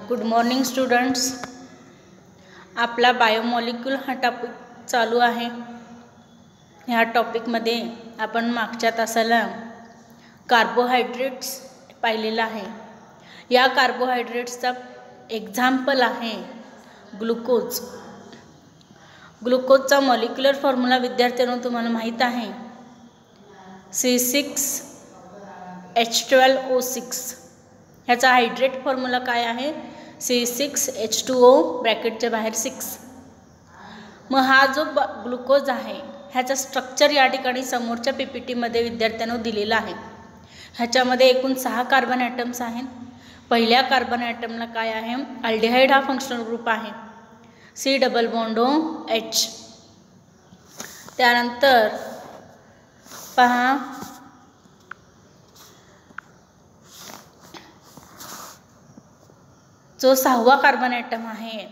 Good morning students. आपला biomolecule हा topic चालू आहे. ह्या टॉपिकमध्ये आपण मागच्या तासाला कार्बोहायड्रेट्स पाहिलेला आहे. या कार्बोहायड्रेट्सचा एक्झाम्पल आहे ग्लुकोज. ग्लुकोजचा मॉलिक्युलर फॉर्म्युला विद्यार्थ्यांनो तुम्हाला माहीत आहे, C6H12O6. ह्याचा हायड्रेट फॉर्म्युला काय आहे? C6H2O ब्रॅकेटच्या बाहेर 6. मग हा जो ग्लुकोज आहे ह्याचा स्ट्रक्चर या ठिकाणी समोरच्या PPTमध्ये विद्यार्थ्यांनो दिलेला आहे. ह्याच्यामध्ये एकूण 6 कार्बन ॲटम्स आहेत. पहिल्या कार्बन ॲटमला काय आहे? अल्डिहाइड हा फंक्शनल ग्रुप आहे, C डबल बॉन्ड H. त्यानंतर पहा जो 6वा कार्बन ॲटम आहे,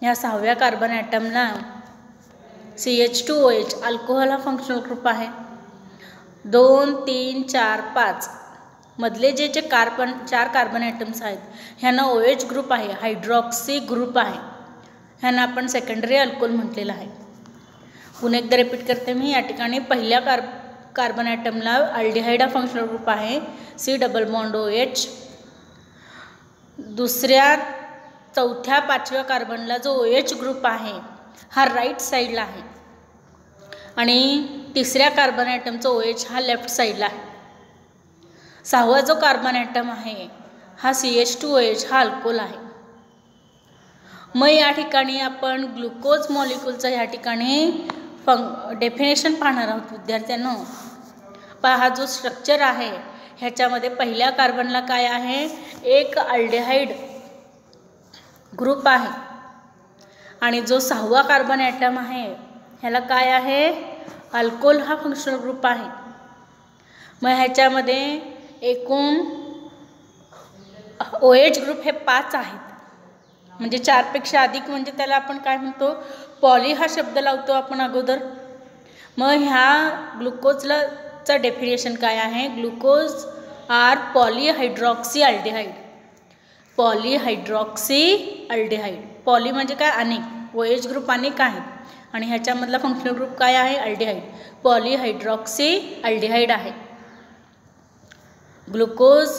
या 6व्या कार्बन ॲटमला CH2OH अल्कोहोल हा फंक्शनल ग्रुप आहे. 2, 3, 4, 5 मधले जे 4 कार्बन ॲटम्स आहेत ह्यांना OH ग्रुप आहे, हायड्रॉक्सी ग्रुप आहे. ह्यांना आपण सेकंडरी अल्कोहोल म्हटलेलं आहे. पुन्हा एकदा रिपीट करते मी. या ठिकाणी पहिल्या कार्बन ॲटमला अल्डिहाइड हा फंक्शनल ग्रुप आहे, C डबल बॉन्ड OH. दुसऱ्या, चौथ्या, 5व्या कार्बनला जो OH ग्रुप आहे हा राईट साईडला आहे आणि तिसऱ्या कार्बन ॲटमचा OH हा लेफ्ट साईडला आहे. 6वा जो कार्बन ॲटम आहे हा CH2OH हा अल्कोहोल आहे. मग या ठिकाणी आपण ग्लुकोज मॉलिक्यूलचा या ठिकाणी डेफिनेशन पाहणार आहोत विद्यार्थ्यांनो. पहा, हा जो स्ट्रक्चर आहे ह्याच्यामध्ये पहिल्या कार्बनला काय आहे? एक अल्डिहाइड ग्रुप आहे आणि जो 6वा कार्बन ॲटम आहे ह्याला काय आहे? अल्कोहोल हा फंक्शनल ग्रुप आहे. मग ह्याच्यामध्ये एकूण OH ग्रुप हे 5 आहेत, म्हणजे 4पेक्षा अधिक, म्हणजे त्याला आपण काय म्हणतो? पॉली हा शब्द लावतो आपण अगोदर. मग ह्या ग्लुकोजला चा डेफिनेशन काय आहे? Glucose are polyhydroxy aldehyde. Polyhydroxy aldehyde. Poly म्हणजे काय? अनेक. OH ग्रुप अनेक आहेत आणि ह्याच्यामधला फंक्शनल ग्रुप काय आहे? अल्डिहाइड. पॉलीहायड्रॉक्सी अल्डिहाइड आहे. Glucose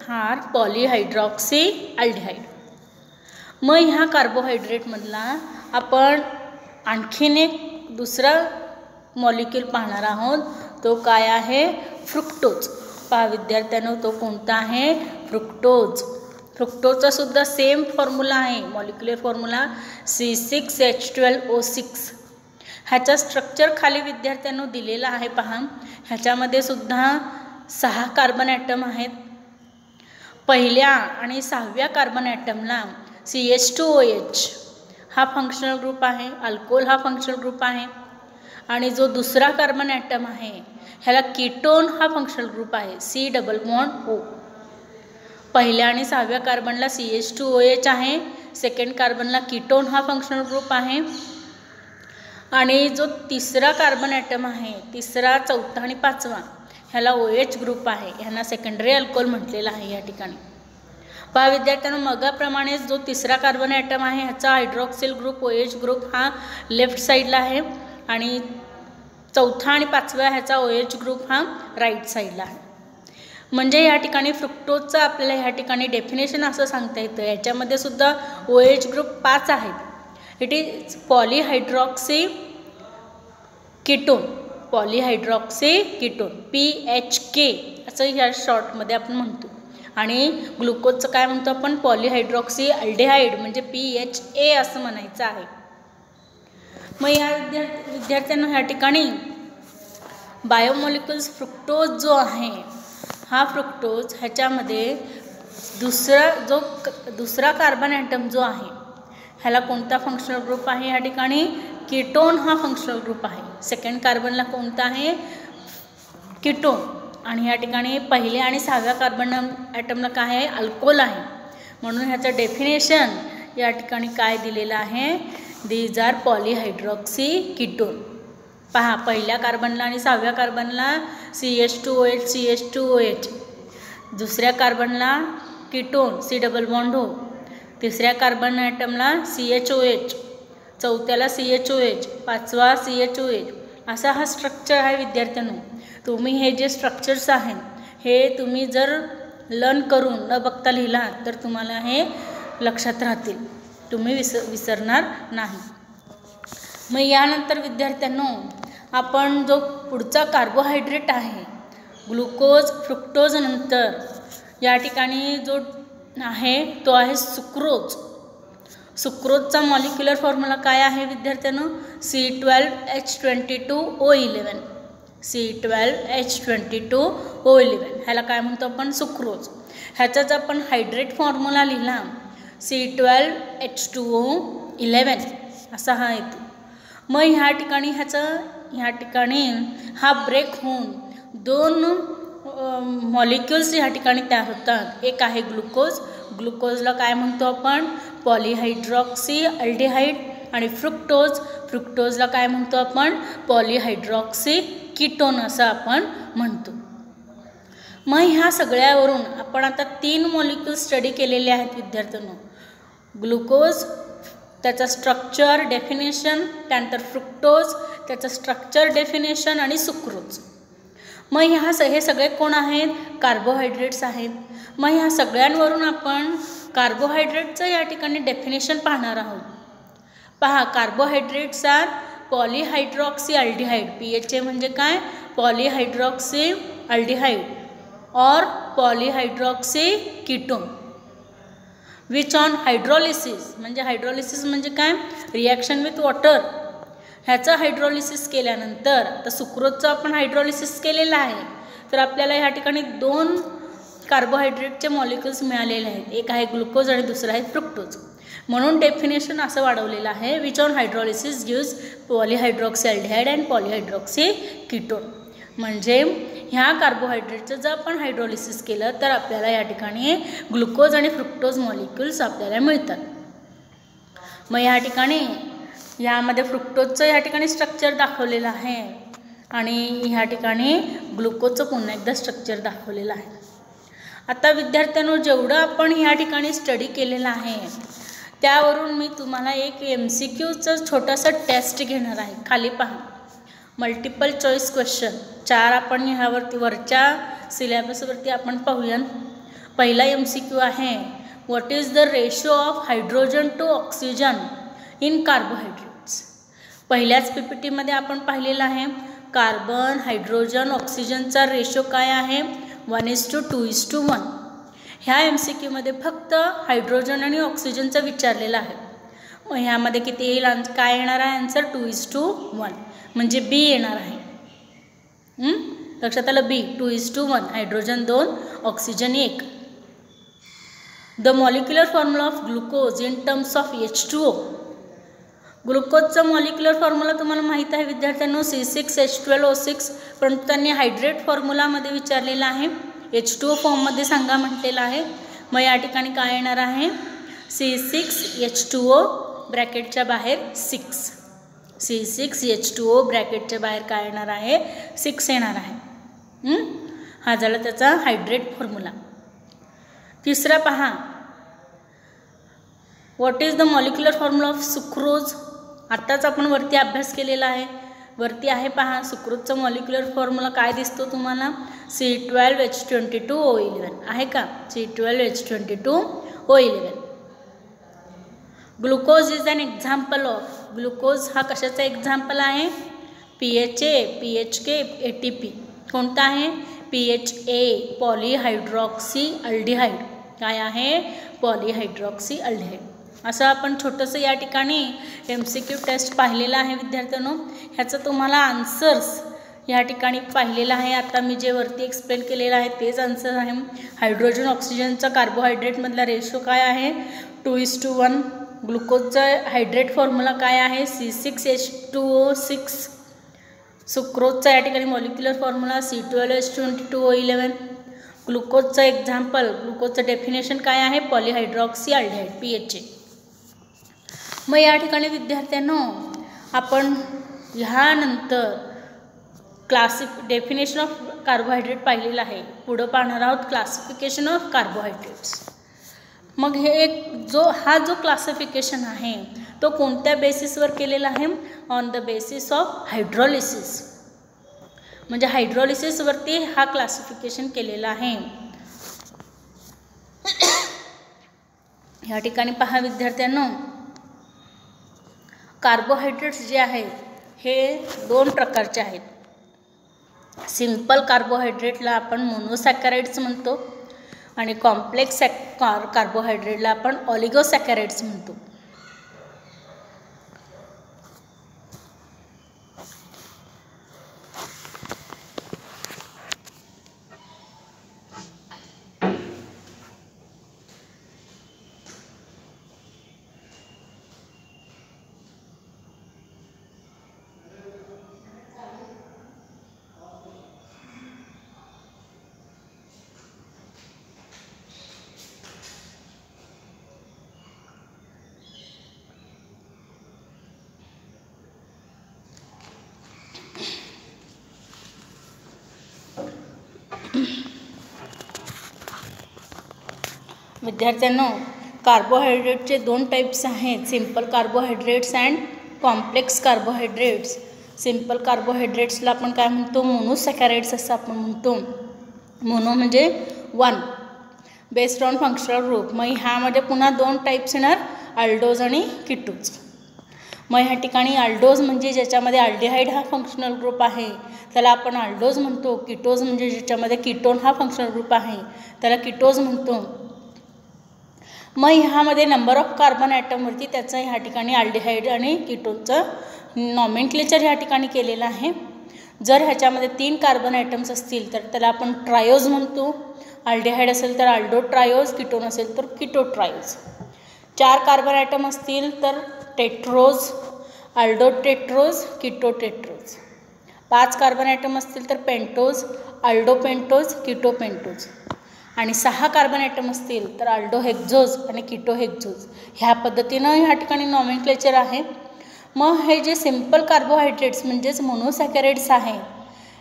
are polyhydroxy aldehyde. मग ह्या कार्बोहायड्रेटमधला आपण आणखीन एक दुसरा मॉलिक्यूल पाहणार आहोत. तो काय आहे? फ्रुक्टोज. पहा विद्यार्थ्यांनो, तो कोणता आहे? फ्रुक्टोज. फ्रुक्टोजचा सुद्धा सेम फॉर्म्युला आहे, मॉलिक्युलर फॉर्म्युला C6H12O6. ह्याचा स्ट्रक्चर खाली विद्यार्थ्यांनो दिलेला आहे. पहा, ह्याच्यामध्ये सुद्धा 6 कार्बन ॲटम आहेत. पहिल्या आणि 6व्या कार्बन ॲटमला CH2OH हा फंक्शनल ग्रुप आहे, अल्कोहोल हा फंक्शनल ग्रुप आहे. आणि जो दुसरा कार्बन ॲटम आहे ह्याला कीटोन हा फंक्शनल ग्रुप आहे, C डबल बॉन्ड O. पहिल्या आणि 6व्या कार्बनला CH2OH आहे, सेकंड कार्बनला कीटोन हा फंक्शनल ग्रुप आहे. आणि जो तिसरा कार्बन ॲटम आहे, तिसरा, चौथा आणि 5वा, ह्याला OH ग्रुप आहे. ह्यांना सेकंडरी अल्कोहोल म्हटलेलं आहे या ठिकाणी. पहा विद्यार्थ्यांनो, मगाप्रमाणेच जो तिसरा कार्बन ॲटम आहे ह्याचा हायड्रॉक्सिल ग्रुप, OH ग्रुप हा लेफ्ट साईडला आहे आणि चौथा आणि 5व्या ह्याचा OH ग्रुप हा राईट साईडला आहे. म्हणजे या ठिकाणी फ्रुक्टोजचं आपल्याला ह्या ठिकाणी डेफिनेशन असं सांगता येतं. याच्यामध्ये सुद्धा OH ग्रुप 5 आहेत. It is polyhydroxy ketone. Polyhydroxy ketone, PHK असं ह्या शॉर्टमध्ये आपण म्हणतो. आणि ग्लुकोजचं काय म्हणतो आपण? पॉलीहायड्रॉक्सी अल्डिहाइड, म्हणजे PHA असं म्हणायचं आहे. मग या विद्यार्थ्यांना ह्या ठिकाणी बायोमॉलिक्युल्स फ्रुक्टोज जो आहे हा फ्रुक्टोज ह्याच्यामध्ये दुसरा कार्बन ॲटम जो आहे ह्याला कोणता फंक्शनल ग्रुप आहे? या ठिकाणी कीटोन हा फंक्शनल ग्रुप आहे. सेकंड कार्बनला कोणता आहे? कीटोन. आणि या ठिकाणी पहिल्या आणि 6व्या कार्बन ॲटमला काय आहे? अल्कोहोल आहे. म्हणून ह्याचं डेफिनेशन या ठिकाणी काय दिलेलं आहे? These are polyhydroxy ketone. पहा, पहिल्या कार्बनला आणि 6व्या कार्बनला CH2OH. दुसऱ्या कार्बनला ketone, C double bond O. तिसऱ्या कार्बन ॲटमला CHOH, चौथ्याला CHOH, पाचवा CHOH. असा हा स्ट्रक्चर आहे विद्यार्थ्यांनो. तुम्ही हे जे स्ट्रक्चर्स आहेत हे तुम्ही जर लर्न करून न बघता लिहिला तर तुम्हाला हे लक्षात राहतील, तुम्ही विसरणार नाही. मग यानंतर विद्यार्थ्यांनो आपण जो पुढचा कार्बोहायड्रेट आहे ग्लुकोज फ्रुक्टोज नंतर या ठिकाणी जो आहे तो आहे सुक्रोज. सुक्रोजचा मॉलिक्युलर फॉर्म्युला काय आहे विद्यार्थ्यांनो? C12H22O11. C12H22O11 ह्याला काय म्हणतो आपण? सुक्रोज. ह्याचाच आपण हायड्रेट फॉर्म्युला लिहिला C12H2O11 असा हा येतो. मग ह्या ठिकाणी हा ब्रेक होऊन दोन मॉलिक्युल्स ह्या ठिकाणी तयार होतात. एक आहे ग्लुकोज, ग्लुकोजला काय म्हणतो आपण? पॉलिहायड्रॉक्सी अल्डिहाइड. आणि फ्रुक्टोजला काय म्हणतो आपण? पॉलिहायड्रॉक्सी कीटोन असं आपण म्हणतो. मग ह्या सगळ्यावरून आपण आता 3 मॉलिक्युल स्टडी केलेले आहेत विद्यार्थ्यांनो. ग्लुकोज त्याचा स्ट्रक्चर डेफिनेशन, त्यानंतर फ्रुक्टोज त्याचं स्ट्रक्चर डेफिनेशन आणि सुक्रोज. मग हे सगळे कोण आहेत? कार्बोहायड्रेट्स आहेत. मग ह्या सगळ्यांवरून आपण कार्बोहायड्रेटचं या ठिकाणी डेफिनेशन पाहणार आहोत. पहा, कार्बोहायड्रेट्स आर पॉलिहायड्रॉक्सी अल्डिहाइड. PHA म्हणजे काय? पॉलिहायड्रॉक्सी अल्डिहाइड और पॉलिहायड्रॉक्सी कीटोन विच ऑन हायड्रोलिसिस. म्हणजे हायड्रोलिसिस म्हणजे काय? Reaction with water. ह्याचं हायड्रोलिसिस केल्यानंतर आता सुक्रोजचं आपण हायड्रोलिसिस केलेलं आहे तर आपल्याला ह्या ठिकाणी 2 कार्बोहायड्रेटचे मॉलिक्युल्स मिळालेले आहेत. एक आहे ग्लुकोज आणि दुसरं आहे फ्रुक्टोज. म्हणून डेफिनेशन असं वाढवलेलं आहे which on hydrolysis gives polyhydroxy aldehyde and polyhydroxy ketone. म्हणजे ह्या कार्बोहायड्रेटचं जर आपण हायड्रोलिसिस केलं तर आपल्याला या ठिकाणी ग्लुकोज आणि फ्रुक्टोज मॉलिक्युल्स आपल्याला मिळतात. मग या ठिकाणी यामध्ये फ्रुक्टोजचं या ठिकाणी स्ट्रक्चर दाखवलेलं आहे आणि ह्या ठिकाणी ग्लुकोजचं पुन्हा एकदा स्ट्रक्चर दाखवलेलं आहे. आता विद्यार्थ्यांनो जेवढं आपण ह्या ठिकाणी स्टडी केलेलं आहे त्यावरून मी तुम्हाला एक MCQचं छोटासा टेस्ट घेणार आहे. खाली पहा, मल्टिपल चॉईस क्वेश्चन 4 आपण ह्यावरती वरच्या सिलेबसवरती आपण पाहूया. पहिला MCQ आहे, what is the ratio of hydrogen two oxygen in carbohydrates. पहिल्याच PPTमध्ये आपण पाहिलेलं आहे कार्बन हायड्रोजन ऑक्सिजनचा रेशो काय आहे? 1:2:1. ह्या MCQमध्ये फक्त हायड्रोजन आणि ऑक्सिजनचं विचारलेलं आहे. मग ह्यामध्ये किती येईल? काय येणार आहे आन्सर? 2:1 म्हणजे B येणार आहे. लक्षात आलं? B 2:1. Hydrogen 2, oxygen 1. The molecular formula of glucose in terms of H2O. ग्लुकोजचा मॉलिक्युलर फॉर्म्युला तुम्हाला माहीत आहे विद्यार्थ्यांनो C6H12O6, परंतु त्यांनी हायड्रेट फॉर्म्युलामध्ये विचारलेला आहे. H2O फॉर्ममध्ये सांगा म्हटलेलं आहे. मग या ठिकाणी काय येणार आहे? C6H2O ब्रॅकेटच्या बाहेर 6. C6H2O ब्रॅकेटच्या बाहेर काय येणार आहे? 6 येणार आहे. हा झाला त्याचा हायड्रेट फॉर्म्युला. तिसरा पहा, what is the molecular formula of sucrose. आत्ताच आपण वरती अभ्यास केलेला आहे. वरती आहे पहा, सुक्रोजचा मॉलिक्युलर फॉर्म्युला काय दिसतो तुम्हाला? C12H22O11 आहे का? C12H22O11. Glucose is an example of. Glucose हा कशाचा एक्झाम्पल आहे? PHA, PHK, ATP. कोणता आहे? PHA polyhydroxy aldehyde. काय आहे? Polyhydroxy aldehyde. असं आपण छोटंसं या ठिकाणी MCQ टेस्ट पाहिलेलं आहे विद्यार्थ्यांनो. ह्याचं तुम्हाला आन्सर्स या ठिकाणी पाहिलेलं आहे. आता मी जे वरती एक्सप्लेन केलेलं आहे तेच आन्सर आहे. हायड्रोजन ऑक्सिजनचा कार्बोहायड्रेटमधला रेशो काय आहे? 2:1. ग्लुकोजचा हायड्रेट फॉर्म्युला काय आहे? C6H2O6. सुक्रोजचा या ठिकाणी मॉलिक्युलर फॉर्म्युला C12H22O11. ग्लुकोजचं एक्झाम्पल, ग्लुकोजचं डेफिनेशन काय आहे? Polyhydroxy aldehyde PHA. मग या ठिकाणी विद्यार्थ्यांनो आपण ह्यानंतर डेफिनेशन ऑफ कार्बोहायड्रेट पाहिलेलं आहे. पुढं पाहणार आहोत क्लासिफिकेशन ऑफ कार्बोहायड्रेट्स. मग हे एक हा जो क्लासिफिकेशन आहे तो कोणत्या बेसिसवर केलेला आहे? On the basis of hydrolysis. म्हणजे हायड्रॉलिसिसवरती हा क्लासिफिकेशन केलेला आहे. या ठिकाणी पहा विद्यार्थ्यांनो, कार्बोहायड्रेट्स जे आहेत हे 2 प्रकारचे आहेत. सिंपल कार्बोहायड्रेटला आपण मोनोसॅकराइड्स म्हणतो आणि कॉम्प्लेक्स कार्बोहायड्रेटला आपण ऑलिगोसॅकराइड्स म्हणतो. विद्यार्थ्यांनो, कार्बोहायड्रेटचे 2 टाइप्स आहेत, simple carbohydrates and complex carbohydrates. Simple कार्बोहायड्रेट्सला आपण काय म्हणतो? मोनोसॅकराइड्स असं आपण म्हणतो. मोनो म्हणजे 1 बेस्ड ऑन फंक्शनल ग्रुप. मग ह्यामध्ये पुन्हा 2 टाइप्स येणार, अल्डोज आणि कीटोज. मग ह्या ठिकाणी अल्डोज म्हणजे ज्याच्यामध्ये अल्डिहाइड हा फंक्शनल ग्रुप आहे त्याला आपण अल्डोज म्हणतो. कीटोज म्हणजे ज्याच्यामध्ये कीटोन हा फंक्शनल ग्रुप आहे त्याला कीटोज म्हणतो. मग ह्यामध्ये नंबर ऑफ कार्बन ॲटमवरती त्याचं ह्या ठिकाणी अल्डिहाइड आणि कीटोनचं नॉमेनक्लेचर ह्या ठिकाणी केलेलं आहे. जर ह्याच्यामध्ये 3 कार्बन ॲटम्स असतील तर त्याला आपण ट्रायोज म्हणतो. अल्डिहाइड असेल तर अल्डो ट्रायोज, कीटोन असेल तर कीटो ट्रायोज. 4 कार्बन ॲटम असतील तर tetrose, aldo tetrose, keto tetrose. 5 carbon atom असतील तर pentose, aldo pentose, keto pentose. आणि 6 कार्बन ॲटम असतील तर अल्डो हेक्झोज आणि कीटो हेक्झोज. ह्या पद्धतीनं ह्या ठिकाणी नॉमेनक्लेचर आहे. मग हे जे सिंपल कार्बोहायड्रेट्स म्हणजेच मोनोसॅकराइड्स आहे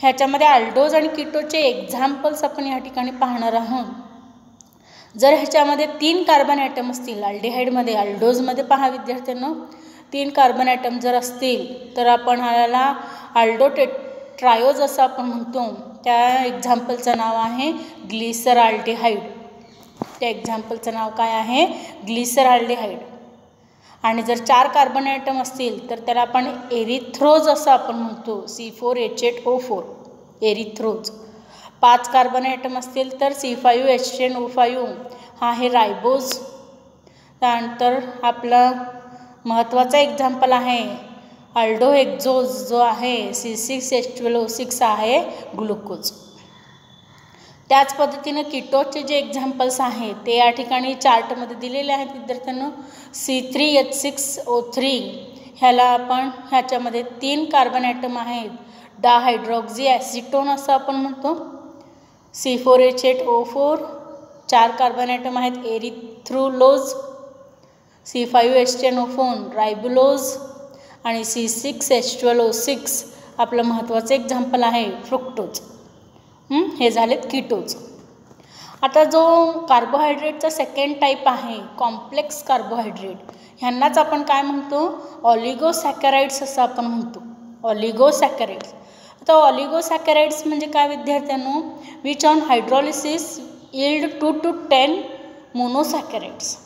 ह्याच्यामध्ये अल्डोज आणि कीटोचे एक्झाम्पल्स आपण या ठिकाणी पाहणार आहोत. जर ह्याच्यामध्ये 3 कार्बन ॲटम असतील, अल्डिहाइडमध्ये अल्डोजमध्ये पहा विद्यार्थ्यांनो 3 कार्बन ॲटम जर असतील तर आपण ह्याला अल्डो ट्रायोज असं आपण म्हणतो. त्या एक्झाम्पलचं नाव आहे ग्लिसरॉल्डिहाइड. त्या एक्झाम्पलचं नाव काय आहे? ग्लिसरॉल्डिहाइड. आणि जर 4 कार्बन ॲटम असतील तर त्याला आपण एरिथ्रोज असं आपण म्हणतो. C4H8O4 erythrose. 5 कार्बन ॲटम असतील तर C5H10O5 हा आहे रायबोज. त्यानंतर आपला महत्त्वाचा एक्झाम्पल आहे अल्डो हेक्झोज जो आहे C6H12O6 आहे ग्लुकोज. त्याच पद्धतीनं कीटोचे जे एक्झाम्पल्स आहेत ते या ठिकाणी चार्टमध्ये दिलेले आहेत विद्यार्थ्यांनो. C3H6O3 ह्याला आपण ह्याच्यामध्ये 3 कार्बन ॲटम आहेत, डाहायड्रॉक्झी ॲसिटोन असं आपण म्हणतो. C4H8O4 4 कार्बन ॲटम आहेत, एरिथ्रुलोज. C5H10O4 रायबुलोज आणि C6H12O6 आपलं महत्त्वाचं एक्झाम्पल आहे फ्रुक्टोज. हे झालेत कीटोज. आता जो कार्बोहायड्रेटचा 2nd टाईप आहे कॉम्प्लेक्स कार्बोहायड्रेट, ह्यांनाच आपण काय म्हणतो? ऑलिगोसॅकराइड्स असं आपण म्हणतो. ऑलिगोसॅकराइड्स. आता ऑलिगोसॅकराइड्स म्हणजे काय विद्यार्थ्यांनो? Which on hydrolysis yield 2 to 10 मोनोसॅकराइड्स.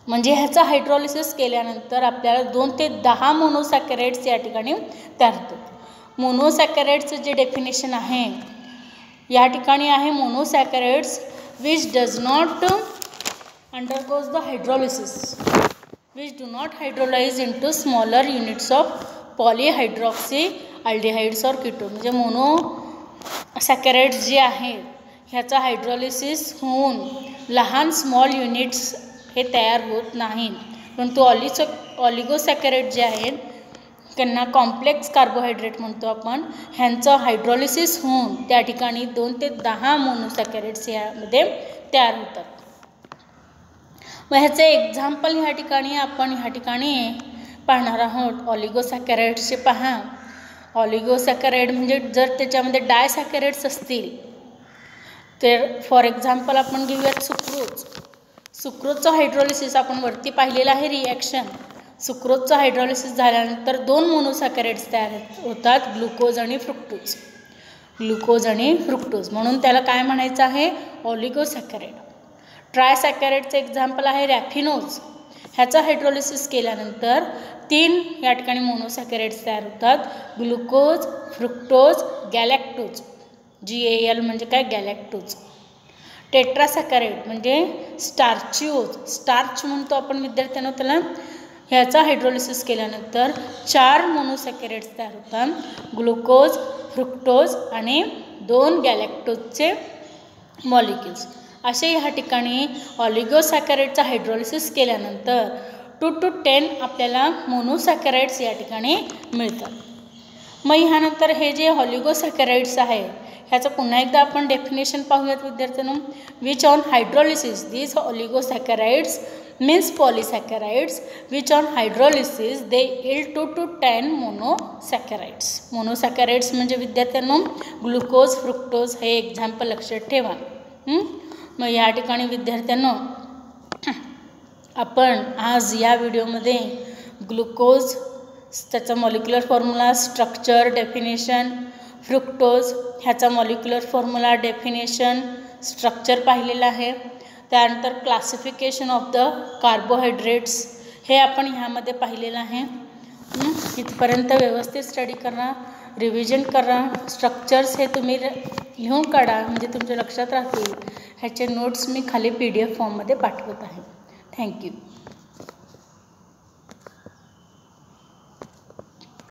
म्हणजे ह्याचं हायड्रॉलिसिस केल्यानंतर आपल्याला 2 ते 10 मोनोसॅकराइड्स या ठिकाणी तयार होतात. मोनोसॅकराइड्सचं जे डेफिनेशन आहे या ठिकाणी आहे monosaccharides which does not undergoes the hydrolysis, which do not hydrolyse into smaller units of polyhydroxy aldehydes और कीटोन. म्हणजे मोनोसॅकराइड्स जे आहेत ह्याचा हायड्रॉलिसिस होऊन लहान स्मॉल युनिट्स हे तयार होत नाहीत. परंतु ऑलिगोसॅकराइड जे आहेत त्यांना कॉम्प्लेक्स कार्बोहायड्रेट म्हणतो आपण. ह्यांचं हायड्रॉलिसिस होऊन त्या ठिकाणी 2 ते 10 मोनोसॅकराइड्स यामध्ये तयार होतात. मग ह्याचे एक्झाम्पल ह्या ठिकाणी आपण पाहणार आहोत. ऑलिगोसॅकराइड्सचे पहा. ऑलिगोसॅकराइड म्हणजे जर त्याच्यामध्ये डायसॅकराइड्स असतील तर फॉर एक्झाम्पल आपण घेऊयात सुक्रोज. सुक्रोजचं हायड्रोलिसिस आपण वरती पाहिलेलं आहे रिॲक्शन. सुक्रोजचं हायड्रोलिसिस झाल्यानंतर 2 मोनोसॅकराइड्स तयार होतात, ग्लुकोज आणि फ्रुक्टोज. ग्लुकोज आणि फ्रुक्टोज म्हणून त्याला काय म्हणायचं आहे, ऑलिगोसॅकराइड. ट्रायसॅकराइडचं एक्झाम्पल आहे रॅफिनोज. ह्याचं हायड्रोलिसिस केल्यानंतर 3 या ठिकाणी मोनोसॅकराइड्स तयार होतात, ग्लुकोज, फ्रुक्टोज, गॅलॅक्टोज. GAL म्हणजे काय, गॅलॅक्टोज. टेट्रासॅकराइड म्हणजे स्टार्चिओज, स्टार्च म्हणतो आपण विद्यार्थ्यांनो त्याला. ह्याचा हायड्रोलिसिस केल्यानंतर 4 मोनोसॅकराइड्स तयार होतात, ग्लुकोज, फ्रुक्टोज आणि 2 गॅलॅक्टोजचे मॉलिक्युल्स. असे ह्या ठिकाणी ऑलिगोसॅकराइडचा हायड्रोलिसिस केल्यानंतर 2 to 10 आपल्याला मोनोसॅकराइड्स या ठिकाणी मिळतात. मग ह्यानंतर हे जे ऑलिगोसॅकराइड्स आहे ह्याचं पुन्हा एकदा आपण डेफिनेशन पाहूयात विद्यार्थ्यांनो. Which on hydrolysis these oligosaccharides means polysaccharides which on hydrolysis they yield 2 to 10 monosaccharides. Monosaccharides म्हणजे विद्यार्थ्यांनो ग्लुकोज, फ्रुक्टोज हे एक्झाम्पल लक्षात ठेवा. मग या ठिकाणी विद्यार्थ्यांनो आपण आज या व्हिडिओमध्ये ग्लुकोज त्याचा molecular formula, structure, definition, fructose ह्याचा मॉलिक्युलर फॉर्म्युला, डेफिनेशन, स्ट्रक्चर पाहिलेलं आहे. त्यानंतर क्लासिफिकेशन ऑफ द कार्बोहायड्रेट्स हे आपण ह्यामध्ये पाहिलेलं आहे. इथपर्यंत व्यवस्थित स्टडी करा, रिव्हिजन करा. स्ट्रक्चर्स हे तुम्ही लिहून काढा म्हणजे तुमच्या लक्षात राहतील. ह्याचे नोट्स मी खाली PDF फॉर्ममध्ये पाठवत आहे. थँक्यू.